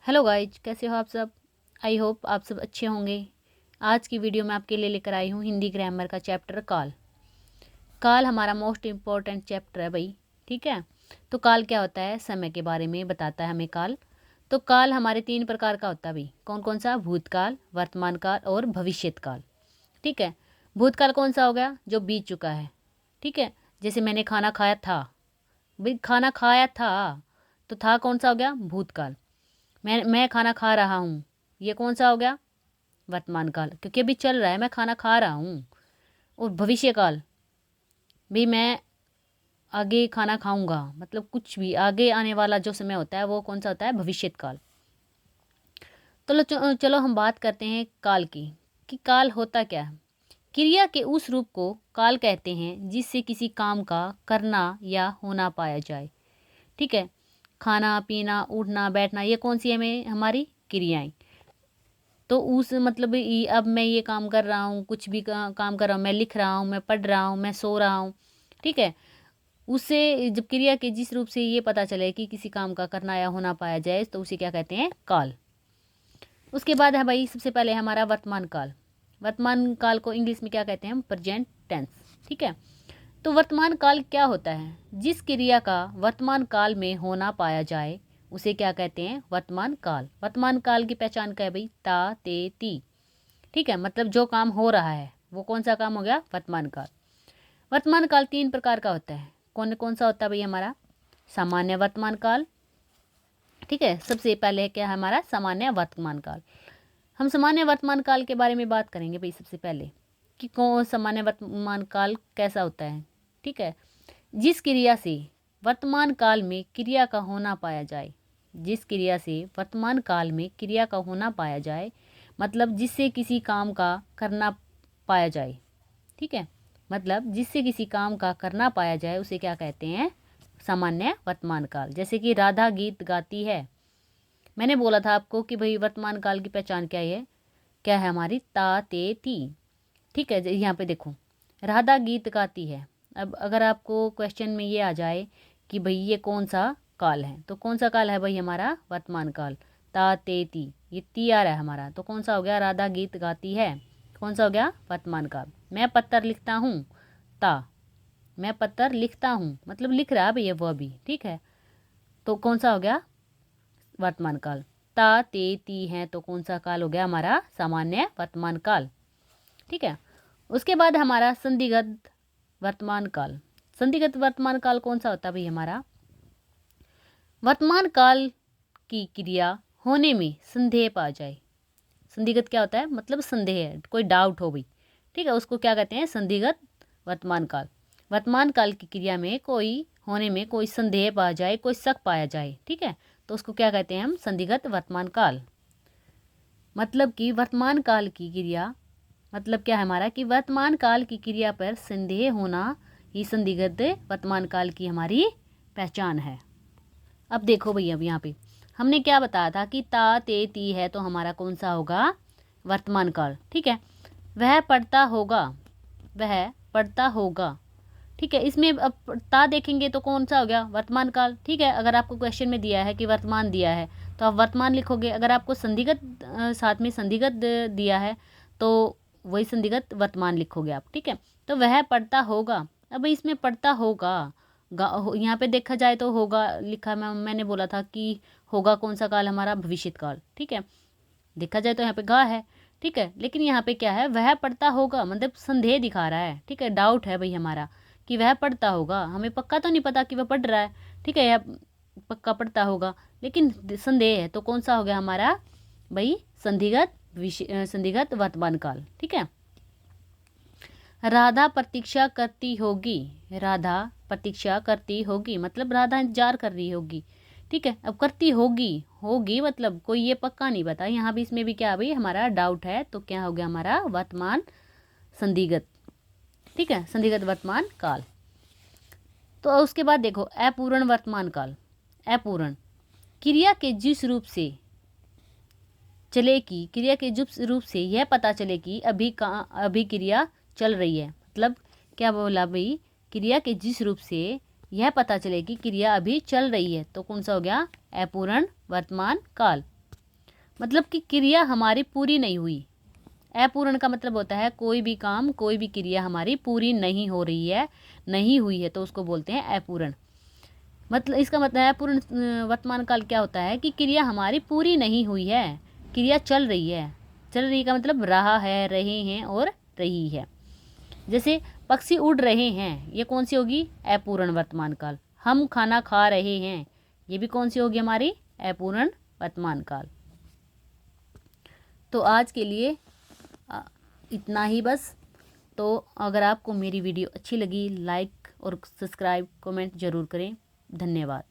Hello guys, कैसे हो आप सब। आई होप आप सब अच्छे होंगे। आज की वीडियो में आपके लिए लेकर आई हूँ हिंदी ग्रामर का चैप्टर काल। काल हमारा मोस्ट इम्पॉर्टेंट चैप्टर है भाई। ठीक है, तो काल क्या होता है, समय के बारे में बताता है हमें काल। तो काल हमारे 3 प्रकार का होता है भाई। कौन कौन सा? भूतकाल, वर्तमान काल और भविष्यत काल। ठीक है, भूतकाल कौन सा हो गया? जो बीत चुका है। ठीक है, जैसे मैंने खाना खाया था भाई, खाना खाया था तो था कौन सा हो गया? भूतकाल। मैं खाना खा रहा हूँ, ये कौन सा हो गया? वर्तमान काल, क्योंकि अभी चल रहा है, मैं खाना खा रहा हूँ। और भविष्य काल भी, मैं आगे खाना खाऊंगा, मतलब कुछ भी आगे आने वाला जो समय होता है वो कौन सा होता है? भविष्यत काल। तो चलो हम बात करते हैं काल की, कि काल होता क्या है। क्रिया के उस रूप को काल कहते हैं जिससे किसी काम का करना या होना पाया जाए। ठीक है, खाना पीना उठना बैठना, ये कौन सी हमें हमारी क्रियाएं। तो उस मतलब अब मैं ये काम कर रहा हूँ, कुछ भी काम कर रहा हूँ, मैं लिख रहा हूँ, मैं पढ़ रहा हूँ, मैं सो रहा हूँ। ठीक है, उससे जब क्रिया के जिस रूप से ये पता चले कि किसी काम का करना या होना पाया जाए, तो उसे क्या कहते हैं? काल। उसके बाद है भाई, सबसे पहले हमारा वर्तमान काल। वर्तमान काल को इंग्लिश में क्या कहते हैं हम? Present tense. ठीक है, तो वर्तमान काल क्या होता है? जिस क्रिया का वर्तमान काल में होना पाया जाए उसे क्या कहते हैं? वर्तमान काल। वर्तमान काल की पहचान क्या है भाई? ता ते ती। ठीक है, मतलब जो काम हो रहा है वो कौन सा काम हो गया? वर्तमान काल। वर्तमान काल 3 प्रकार का होता है। कौन कौन सा होता है भाई हमारा? सामान्य वर्तमान काल। ठीक है, सबसे पहले क्या है हमारा? सामान्य वर्तमान काल। हम सामान्य वर्तमान काल के बारे में बात करेंगे भाई सबसे पहले, कि कौन सामान्य वर्तमान काल कैसा होता है। ठीक है, जिस क्रिया से वर्तमान काल में क्रिया का होना पाया जाए। जिस क्रिया से वर्तमान काल में क्रिया का होना पाया जाए, मतलब जिससे किसी काम का करना पाया जाए। ठीक है, मतलब जिससे किसी काम का करना पाया जाए उसे क्या कहते हैं? सामान्य वर्तमान काल। जैसे कि राधा गीत गाती है, मैंने बोला था आपको कि भाई वर्तमान काल की पहचान क्या है? क्या है हमारी? ता ते ती। ठीक है, यहाँ पे देखो, राधा गीत गाती है। अब अगर आपको क्वेश्चन में ये आ जाए कि भाई ये कौन सा काल है, तो कौन सा काल है भाई हमारा? वर्तमान काल। ता ते ती, ये ती आ रहा है हमारा, तो कौन सा हो गया? राधा गीत गाती है, कौन सा हो गया? वर्तमान काल। मैं पत्थर लिखता हूँ, ता, मैं पत्थर लिखता हूँ, मतलब लिख रहा है भैया वो अभी। ठीक है, तो कौन सा हो गया? वर्तमान काल। ता ते ती है, तो कौन सा काल हो गया हमारा? सामान्य वर्तमान काल। ठीक है, उसके बाद हमारा संदिग्ध वर्तमान काल। संदिग्ध वर्तमान काल कौन सा होता है भाई हमारा? वर्तमान काल की क्रिया होने में संदेह पा जाए। संदिग्ध क्या होता है? मतलब संदेह है, कोई डाउट हो भाई। ठीक है, उसको क्या कहते हैं? संदिग्ध वर्तमान काल। वर्तमान काल की क्रिया में कोई होने में कोई संदेह पा जाए, कोई शक पाया जाए। ठीक है, तो उसको क्या कहते हैं हम? संदिग्ध वर्तमान काल। मतलब कि वर्तमान काल की क्रिया, मतलब क्या है हमारा? कि वर्तमान काल की क्रिया पर संदेह होना ही संदिग्ध वर्तमान काल की हमारी पहचान है। अब देखो भैया, अब यहाँ पे हमने क्या बताया था कि ता ते ती है, तो हमारा कौन सा होगा? वर्तमान काल। ठीक है, वह पढ़ता होगा, वह पढ़ता होगा। ठीक है, इसमें अब ता देखेंगे तो कौन सा हो गया? वर्तमान काल। ठीक है, अगर आपको क्वेश्चन में दिया है कि वर्तमान दिया है तो आप वर्तमान लिखोगे। अगर आपको संदिग्ध साथ में संदिग्ध दिया है तो वही संदिग्ध वर्तमान लिखोगे आप। ठीक है, तो वह पढ़ता होगा। अब इसमें पढ़ता होगा, यहाँ पे देखा जाए तो होगा लिखा, मैंने बोला था कि होगा कौन सा काल हमारा? भविष्यत काल। ठीक है, देखा जाए तो यहाँ पे गा है। ठीक है, लेकिन यहाँ पे क्या है? वह पढ़ता होगा, मतलब संदेह दिखा रहा है। ठीक है, डाउट है भाई हमारा कि वह पढ़ता होगा। हमें पक्का तो नहीं पता कि वह पढ़ रहा है। ठीक है, या पक्का पढ़ता होगा, लेकिन संदेह है, तो कौन सा हो गया हमारा भाई? संदिग्ध वर्तमान काल। ठीक है, राधा प्रतीक्षा करती होगी। राधा प्रतीक्षा करती होगी, मतलब राधा इंतजार कर रही होगी। ठीक है, अब करती होगी, होगी मतलब कोई ये पक्का नहीं पता। यहाँ भी इसमें भी क्या भाई हमारा? डाउट है, तो क्या हो गया हमारा? वर्तमान संदिग्ध। ठीक है, संदिग्ध वर्तमान काल। तो उसके बाद देखो अपूर्ण वर्तमान काल। अपूर्ण क्रिया के जिस रूप से चले कि क्रिया के जिस रूप से यह पता चले कि अभी क्रिया चल रही है। मतलब क्या बोला भाई? क्रिया के जिस रूप से यह पता चले कि क्रिया अभी चल रही है, तो कौन सा हो गया? अपूर्ण वर्तमान काल। मतलब कि क्रिया हमारी पूरी नहीं हुई। अपूर्ण का मतलब होता है कोई भी काम, कोई भी क्रिया हमारी पूरी नहीं हो रही है, नहीं हुई है, तो उसको बोलते हैं अपूर्ण। मतलब इसका मतलब है अपूर्ण वर्तमान काल क्या होता है कि क्रिया हमारी पूरी नहीं हुई है, क्रिया चल रही है। चल रही का मतलब रहा है, रहे हैं और रही है। जैसे पक्षी उड़ रहे हैं, ये कौन सी होगी? अपूर्ण वर्तमान काल। हम खाना खा रहे हैं, ये भी कौन सी होगी? हमारी अपूर्ण वर्तमान काल। तो आज के लिए इतना ही बस। तो अगर आपको मेरी वीडियो अच्छी लगी, लाइक और सब्सक्राइब कमेंट ज़रूर करें। धन्यवाद।